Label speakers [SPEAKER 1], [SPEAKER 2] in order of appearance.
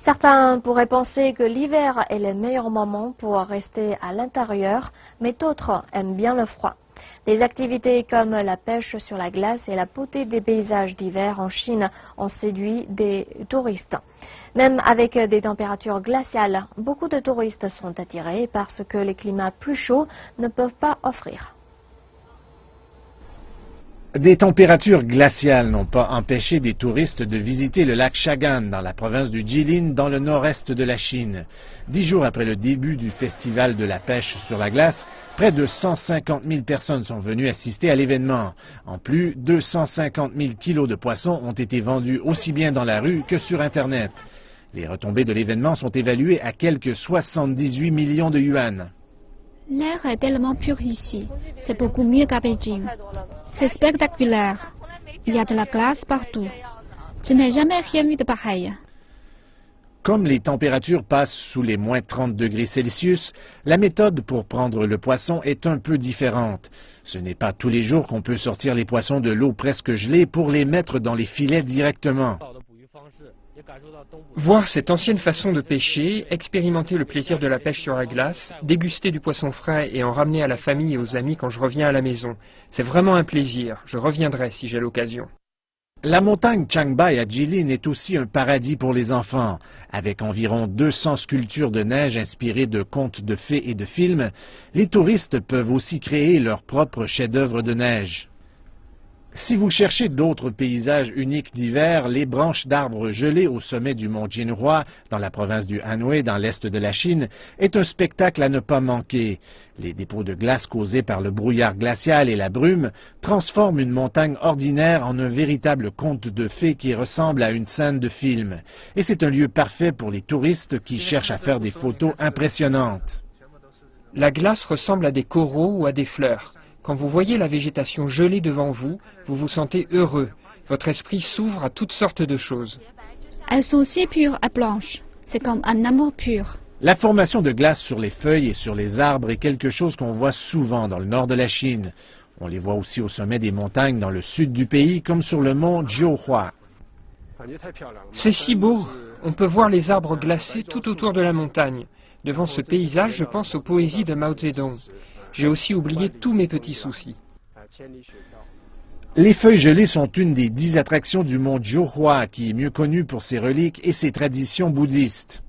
[SPEAKER 1] Certains pourraient penser que l'hiver est le meilleur moment pour rester à l'intérieur, mais d'autres aiment bien le froid. Des activités comme la pêche sur la glace et la beauté des paysages d'hiver en Chine ont séduit des touristes. Même avec des températures glaciales, beaucoup de touristes sont attirés par ce que les climats plus chauds ne peuvent pas offrir.
[SPEAKER 2] Des températures glaciales n'ont pas empêché des touristes de visiter le lac Chagan dans la province du Jilin, dans le nord-est de la Chine. 10 jours après le début du festival de la pêche sur la glace, près de 150 000 personnes sont venues assister à l'événement. En plus, 250 000 kilos de poissons ont été vendus aussi bien dans la rue que sur Internet. Les retombées de l'événement sont évaluées à quelques 78 millions de yuan.
[SPEAKER 3] L'air est tellement pur ici. C'est beaucoup mieux qu'à Beijing. C'est spectaculaire. Il y a de la glace partout. Je n'ai jamais rien vu de pareil.
[SPEAKER 2] Comme les températures passent sous les moins 30 degrés Celsius, la méthode pour prendre le poisson est un peu différente. Ce n'est pas tous les jours qu'on peut sortir les poissons de l'eau presque gelée pour les mettre dans les filets directement.
[SPEAKER 4] Voir cette ancienne façon de pêcher, expérimenter le plaisir de la pêche sur la glace, déguster du poisson frais et en ramener à la famille et aux amis quand je reviens à la maison. C'est vraiment un plaisir. Je reviendrai si j'ai l'occasion.
[SPEAKER 2] La montagne Changbai à Jilin est aussi un paradis pour les enfants. Avec environ 200 sculptures de neige inspirées de contes de fées et de films, les touristes peuvent aussi créer leur propre chef-d'œuvre de neige. Si vous cherchez d'autres paysages uniques d'hiver, les branches d'arbres gelés au sommet du mont Jinhua, dans la province du Anhui, dans l'est de la Chine, est un spectacle à ne pas manquer. Les dépôts de glace causés par le brouillard glacial et la brume transforment une montagne ordinaire en un véritable conte de fées qui ressemble à une scène de film. Et c'est un lieu parfait pour les touristes qui cherchent à faire des photos impressionnantes.
[SPEAKER 4] La glace ressemble à des coraux ou à des fleurs. Quand vous voyez la végétation gelée devant vous, vous vous sentez heureux. Votre esprit s'ouvre à toutes sortes de choses.
[SPEAKER 3] Elles sont si pures et blanches. C'est comme un amour pur.
[SPEAKER 2] La formation de glace sur les feuilles et sur les arbres est quelque chose qu'on voit souvent dans le nord de la Chine. On les voit aussi au sommet des montagnes dans le sud du pays, comme sur le mont Jiuhua.
[SPEAKER 4] C'est si beau. On peut voir les arbres glacés tout autour de la montagne. Devant ce paysage, je pense aux poésies de Mao Zedong. J'ai aussi oublié tous mes petits soucis.
[SPEAKER 2] Les feuilles gelées sont une des 10 attractions du mont Jiuhua, qui est mieux connu pour ses reliques et ses traditions bouddhistes.